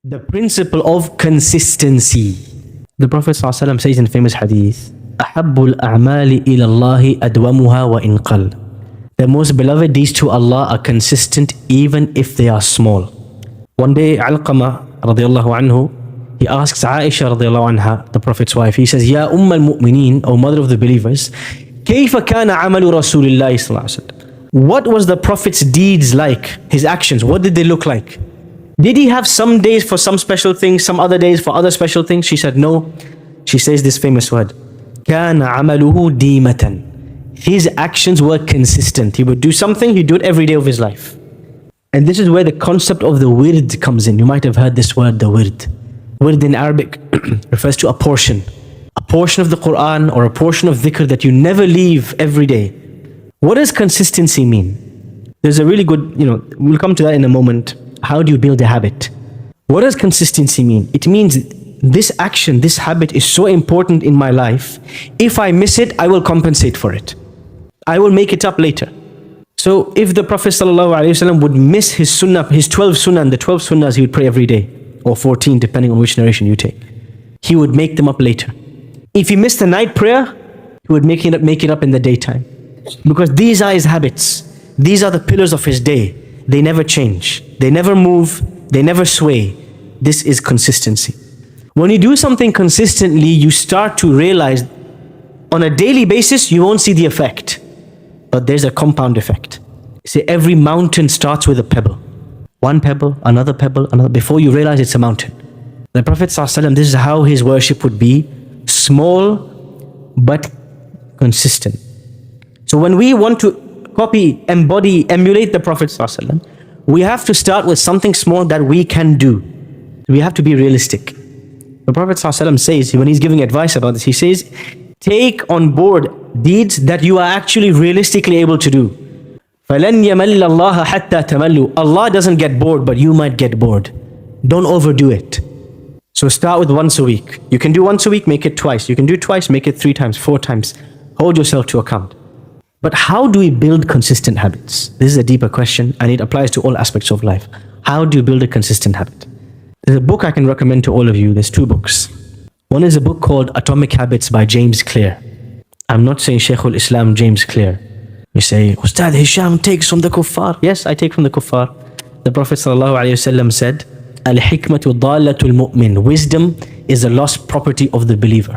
The principle of consistency. The Prophet ﷺ says in famous hadith, أَحَبُّ الْأَعْمَالِ إِلَى اللَّهِ أَدْوَمُهَا وَإِنْ قَلَّ. The most beloved deeds to Allah are consistent even if they are small. One day, Alqama radiallahu anhu, he asks Aisha radiallahu anha, the Prophet's wife, he says, Ya al-Mu'mineen, O mother of the believers, كيف كان عمل رسول الله صلى الله عليه وسلم? What was the Prophet's deeds like? His actions, what did they look like? Did he have some days for some special things, some other days for other special things? She said, no. She says this famous word, كان عمله ديمة. His actions were consistent. He would do something, he'd do it every day of his life. And this is where the concept of the wird comes in. You might have heard this word, the wird. Wird in Arabic refers to a portion of the Quran or a portion of dhikr that you never leave every day. What does consistency mean? There's a really good, we'll come to that in a moment. How do you build a habit? What does consistency mean? It means this action, this habit is so important in my life. If I miss it, I will compensate for it. I will make it up later. So if the Prophet ﷺ would miss his sunnah, his 12 sunnah, and the 12 sunnahs he would pray every day, or 14 depending on which narration you take, he would make them up later. If he missed the night prayer, he would make it up in the daytime. Because these are his habits. These are the pillars of his day. They never change. They never move. They never sway. This is consistency. When you do something consistently, you start to realize on a daily basis, you won't see the effect. But there's a compound effect. See, every mountain starts with a pebble. One pebble, another pebble, another. Before you realize it's a mountain. The Prophet ﷺ, this is how his worship would be. Small, but consistent. So when we want to copy, embody, emulate the Prophet ﷺ, we have to start with something small that we can do. We have to be realistic. The Prophet ﷺ says, when he's giving advice about this, he says, take on board deeds that you are actually realistically able to do. فَلَنْ يَمَلَّ اللَّهَ حَتَّى تَمَلُّ. Allah doesn't get bored, but you might get bored. Don't overdo it. So start with once a week. You can do once a week, make it twice. You can do twice, make it 3 times, 4 times. Hold yourself to account. But how do we build consistent habits? This is a deeper question and it applies to all aspects of life. How do you build a consistent habit? There's a book I can recommend to all of you. There's 2 books. One is a book called Atomic Habits by James Clear. I'm not saying Shaykhul Islam James Clear. You say, Ustad, Hisham takes from the kuffar. Yes, I take from the kuffar. The Prophet ﷺ said, Al-hikmatu dalatul mu'min. Wisdom is the lost property of the believer.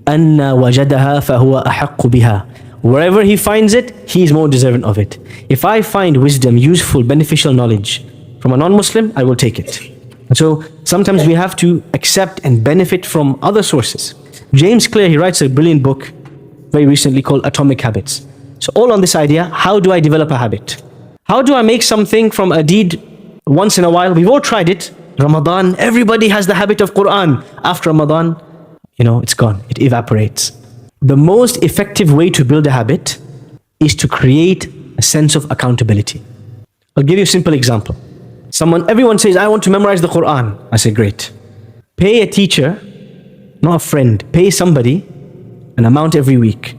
Anna wajadaha fahuwa ahaqqu biha. Wherever he finds it, he is more deserving of it. If I find wisdom, useful, beneficial knowledge from a non-Muslim, I will take it. And so sometimes we have to accept and benefit from other sources. James Clear, he writes a brilliant book very recently called Atomic Habits. So all on this idea, how do I develop a habit? How do I make something from a deed once in a while? We've all tried it. Ramadan, everybody has the habit of Quran. After Ramadan, it's gone. It evaporates. The most effective way to build a habit is to create a sense of accountability. I'll give you a simple example. Everyone says, I want to memorize the Quran. I say, great. Pay a teacher, not a friend, pay somebody an amount every week.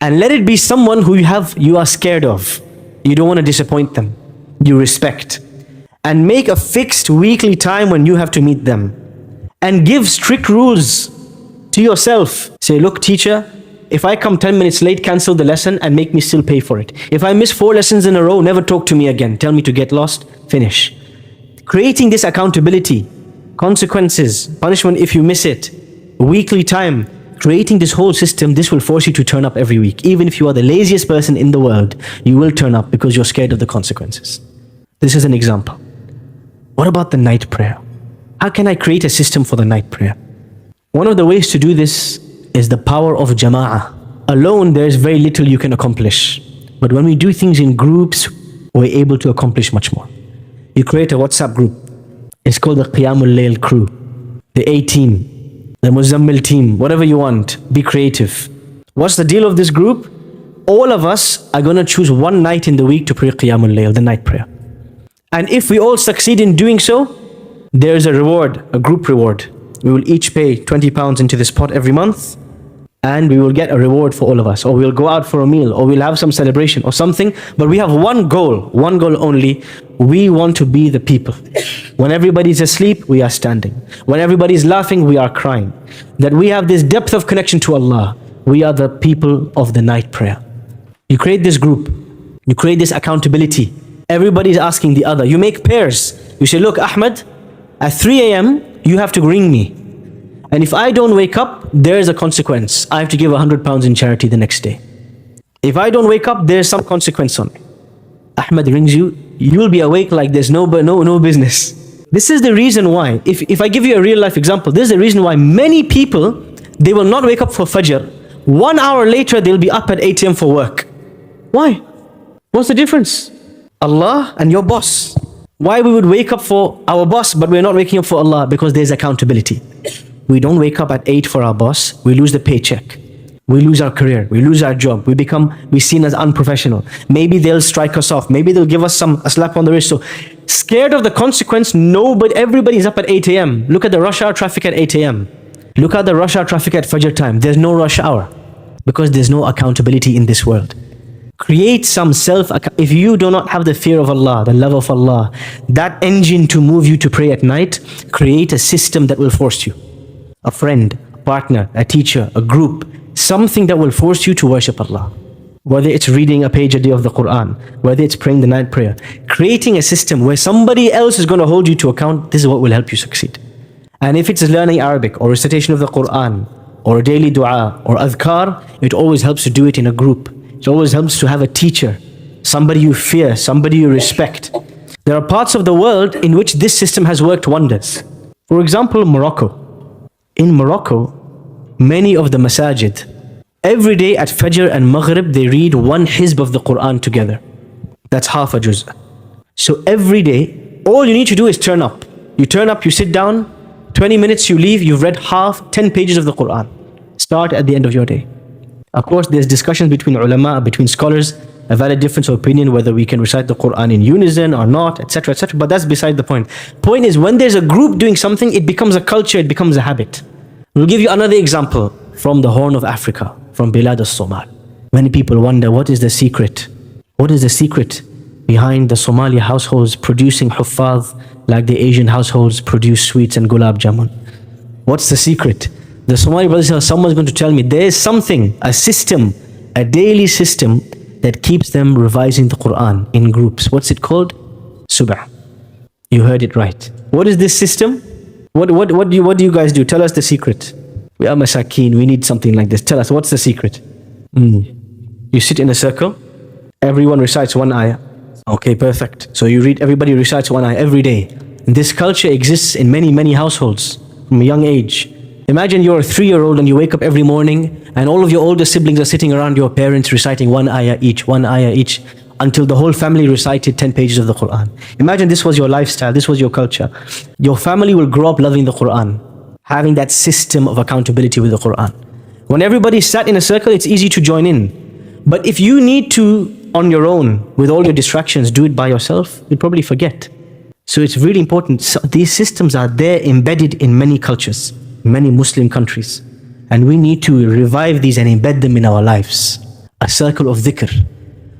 And let it be someone who you are scared of. You don't want to disappoint them. You respect. And make a fixed weekly time when you have to meet them. And give strict rules to yourself. Say, look, teacher, if I come 10 minutes late, cancel the lesson and make me still pay for it. If I miss 4 lessons in a row, never talk to me again. Tell me to get lost, finish. Creating this accountability, consequences, punishment if you miss it, weekly time, creating this whole system, this will force you to turn up every week. Even if you are the laziest person in the world, you will turn up because you're scared of the consequences. This is an example. What about the night prayer? How can I create a system for the night prayer? One of the ways to do this is the power of jama'ah. Alone, there is very little you can accomplish. But when we do things in groups, we're able to accomplish much more. You create a WhatsApp group. It's called the Qiyamul Layl crew. The A team, the Muzammil team, whatever you want. Be creative. What's the deal of this group? All of us are going to choose one night in the week to pray Qiyamul Layl, the night prayer. And if we all succeed in doing so, there is a reward, a group reward. We will each pay £20 into this pot every month. and we will get a reward for all of us, or we'll go out for a meal, or we'll have some celebration or something. But we have one goal only. We want to be the people. When everybody's asleep, we are standing. When everybody's laughing, we are crying. That we have this depth of connection to Allah. We are the people of the night prayer. You create this group. You create this accountability. Everybody's asking the other. You make pairs. You say, look, Ahmed, at 3 a.m., you have to ring me. And if I don't wake up, there is a consequence. I have to give £100 in charity the next day. If I don't wake up, there's some consequence on it. Ahmed rings you, you'll be awake like there's no business. This is the reason why, if I give you a real life example, this is the reason why many people, they will not wake up for Fajr. 1 hour later, they'll be up at 8 a.m. for work. Why? What's the difference? Allah and your boss. Why we would wake up for our boss, but we're not waking up for Allah? Because there's accountability. We don't wake up at 8 for our boss, we lose the paycheck. We lose our career, we lose our job, we're seen as unprofessional. Maybe they'll strike us off, maybe they'll give us a slap on the wrist. So scared of the consequence, everybody's up at 8 a.m. Look at the rush hour traffic at 8 a.m. Look at the rush hour traffic at Fajr time. There's no rush hour because there's no accountability in this world. Create some if you do not have the fear of Allah, the love of Allah, that engine to move you to pray at night, create a system that will force you. A friend, a partner, a teacher, a group, something that will force you to worship Allah. Whether it's reading a page a day of the Quran, whether it's praying the night prayer, creating a system where somebody else is going to hold you to account, this is what will help you succeed. And if it's learning Arabic or recitation of the Quran or a daily dua or adhkar, it always helps to do it in a group. It always helps to have a teacher, somebody you fear, somebody you respect. There are parts of the world in which this system has worked wonders. For example, Morocco. In Morocco, many of the masajid, every day at Fajr and Maghrib, they read one hizb of the Quran together. That's half a juz. So every day, all you need to do is turn up. You turn up, you sit down, 20 minutes you leave, you've read 10 pages of the Quran. Start at the end of your day. Of course, there's discussions between ulama, between scholars, a valid difference of opinion whether we can recite the Quran in unison or not, etc., etc. But that's beside the point. Point is, when there's a group doing something, it becomes a culture, it becomes a habit. We'll give you another example from the Horn of Africa, from Bilad al-Somal. Many people wonder, what is the secret? What is the secret behind the Somali households producing huffaz like the Asian households produce sweets and gulab jamun? What's the secret? The Somali brothers say, someone's going to tell me there is something, a system, a daily system that keeps them revising the Quran in groups. What's it called? Subh. You heard it right. What is this system? What do you guys do? Tell us the secret. We are masakeen, we need something like this. Tell us, what's the secret? You sit in a circle, everyone recites one ayah. Okay, perfect. So everybody recites one ayah every day. And this culture exists in many, many households from a young age. Imagine you're a 3-year-old and you wake up every morning and all of your older siblings are sitting around your parents reciting one ayah each, until the whole family recited 10 pages of the Quran. Imagine this was your lifestyle, this was your culture. Your family will grow up loving the Quran, having that system of accountability with the Quran. When everybody sat in a circle, it's easy to join in. But if you need to, on your own, with all your distractions, do it by yourself, you'll probably forget. So it's really important. So these systems are there embedded in many cultures, many Muslim countries. And we need to revive these and embed them in our lives. A circle of dhikr,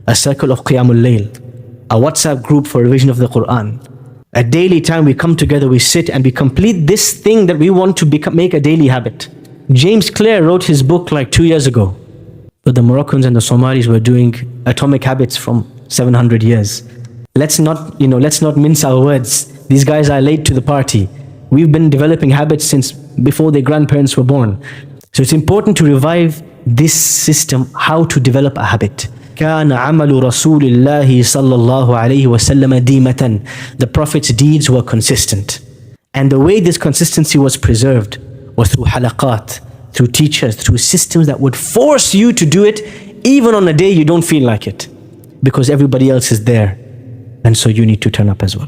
a circle of qiyamul layl, a WhatsApp group for revision of the Quran. A daily time we come together, we sit and we complete this thing that we want to make a daily habit. James Clear wrote his book like 2 years ago. But the Moroccans and the Somalis were doing atomic habits from 700 years. Let's not mince our words. These guys are late to the party. We've been developing habits since before their grandparents were born. So it's important to revive this system, how to develop a habit. كان عمل رسول الله صلى الله عليه وسلم ديمة. The Prophet's deeds were consistent. And the way this consistency was preserved was through halaqat, through teachers, through systems that would force you to do it even on a day you don't feel like it. Because everybody else is there. And so you need to turn up as well.